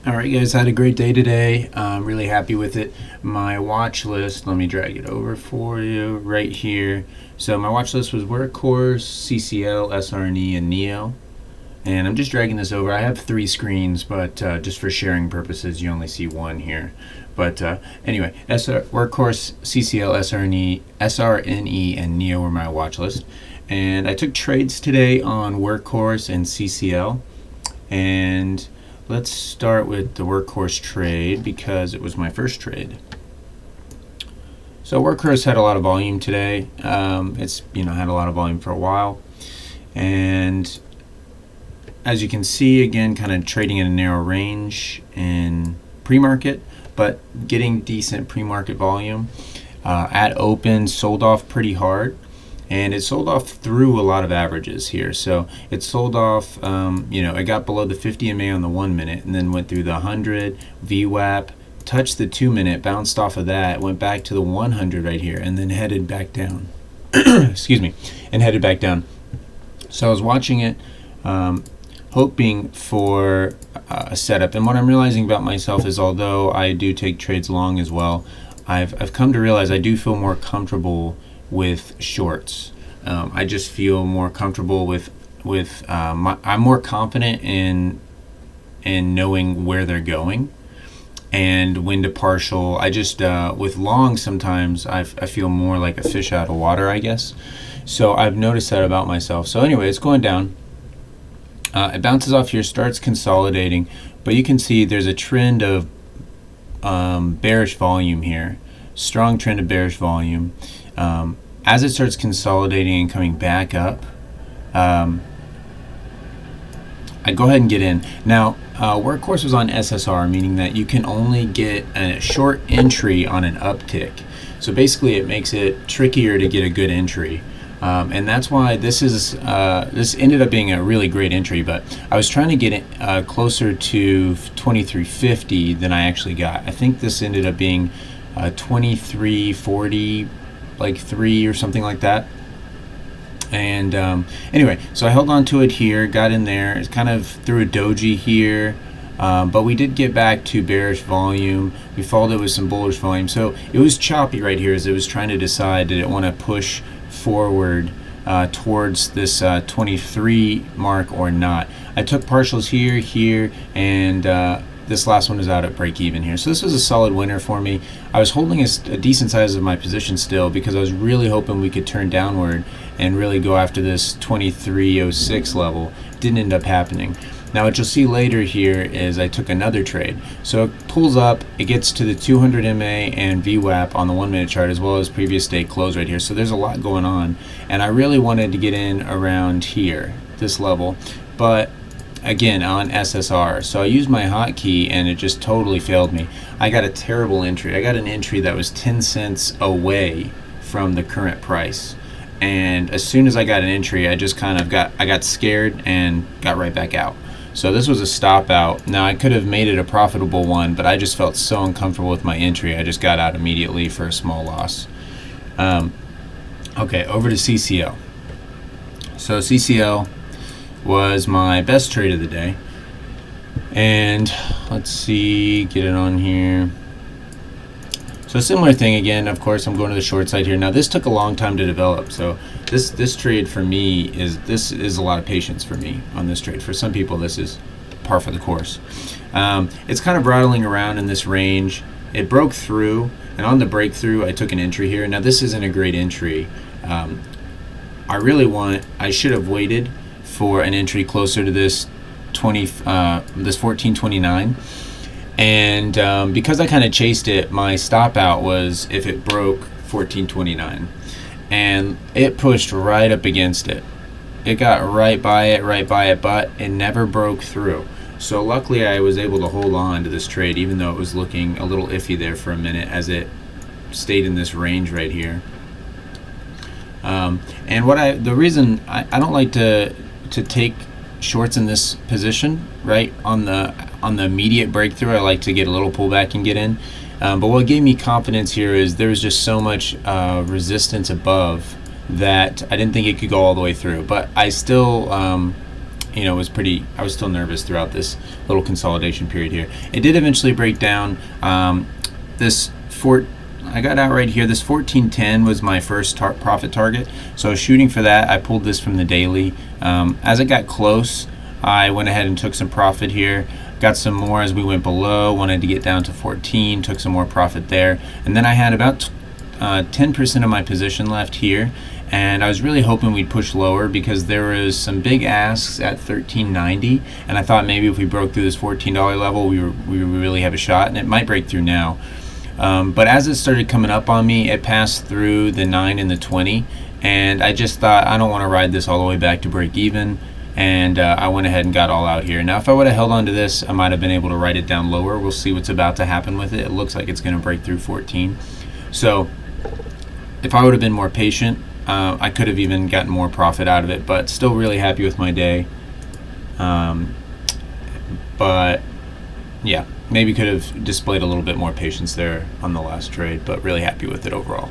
All right, guys, had a great day today. I'm really happy with it. My watch list, let me drag it over for you right here. So my watch list was Workhorse, CCL, SRNE, and Neo. And I'm just dragging this over. I have 3 screens, but just for sharing purposes, you only see one here. But anyway, Workhorse, CCL, SRNE, and Neo were my watch list. And I took trades today on Workhorse and CCL. And let's start with the Workhorse trade because it was my first trade. So Workhorse had a lot of volume today. It's had a lot of volume for a while, and as you can see, again, kind of trading in a narrow range in pre-market, but getting decent pre-market volume. At open, sold off pretty hard. And it sold off through a lot of averages here. So it sold off, it got below the 50 MA on the 1 minute and then went through the 100, VWAP, touched the 2 minute, bounced off of that, went back to the 100 right here, and then headed back down. Excuse me, and headed back down. So I was watching it, hoping for a setup. And what I'm realizing about myself is although I do take trades long as well, I've come to realize I do feel more comfortable with shorts. I just feel more comfortable with I'm more confident in knowing where they're going and when to partial. I just with long sometimes I feel more like a fish out of water, I guess. So I've noticed that about myself. So anyway, it's going down. It bounces off here, starts consolidating, but you can see there's a trend of bearish volume here. Strong trend of bearish volume. As it starts consolidating and coming back up, I go ahead and get in. Now, Workhorse was on SSR, meaning that you can only get a short entry on an uptick. So basically, it makes it trickier to get a good entry. And that's why this ended up being a really great entry, but I was trying to get it closer to 2350 than I actually got. I think this ended up being 2340, like 3 or something like that. And anyway, so I held on to it here, got in there. It's kind of through a doji here, but we did get back to bearish volume. We followed it with some bullish volume, so it was choppy right here as it was trying to decide did it want to push forward towards this 23 mark or not. I took partials here, and this last one is out at break even here. So this was a solid winner for me. I was holding a decent size of my position still because I was really hoping we could turn downward and really go after this 2306 level. Didn't end up happening. Now what you'll see later here is I took another trade. So it pulls up, it gets to the 200 MA and VWAP on the 1 minute chart as well as previous day close right here. So there's a lot going on, and I really wanted to get in around here, this level, but again on SSR. So I used my hotkey and it just totally failed me. I got a terrible entry. I got an entry that was 10 cents away from the current price. And as soon as I got an entry, I just kind of got scared and got right back out. So this was a stop out. Now I could have made it a profitable one, but I just felt so uncomfortable with my entry. I just got out immediately for a small loss. Okay, over to CCL. So CCL was my best trade of the day, and let's see, get it on here. So similar thing again, of course I'm going to the short side here. Now this took a long time to develop, so this trade for me is a lot of patience for me on this trade. For some people this is par for the course. It's kind of rattling around in this range. It broke through, and on the breakthrough I took an entry here. Now this isn't a great entry. I should have waited for an entry closer to this 1429, and because I kind of chased it, my stop out was if it broke 1429, and it pushed right up against it. It got right by it, but it never broke through. So luckily I was able to hold on to this trade even though it was looking a little iffy there for a minute as it stayed in this range right here. And the reason I don't like to take shorts in this position, right on the immediate breakthrough, I like to get a little pullback and get in. But what gave me confidence here is there was just so much resistance above that I didn't think it could go all the way through. But I still was pretty. I was still nervous throughout this little consolidation period here. It did eventually break down. This I got out right here. This 1410 was my first profit target, so I was shooting for that. I pulled this from the daily. As it got close, I went ahead and took some profit here. Got some more as we went below. Wanted to get down to 14. Took some more profit there, and then I had about 10% of my position left here. And I was really hoping we'd push lower because there was some big asks at $13.90, and I thought maybe if we broke through this $14 level, we really have a shot, and it might break through now. But as it started coming up on me, it passed through the 9 and the 20, and I just thought I don't want to ride this all the way back to break even, and I went ahead and got all out here. Now, if I would have held on to this, I might have been able to write it down lower. We'll see what's about to happen with it. It looks like it's going to break through 14. So if I would have been more patient, I could have even gotten more profit out of it, but still really happy with my day. But yeah, maybe could have displayed a little bit more patience there on the last trade, but really happy with it overall.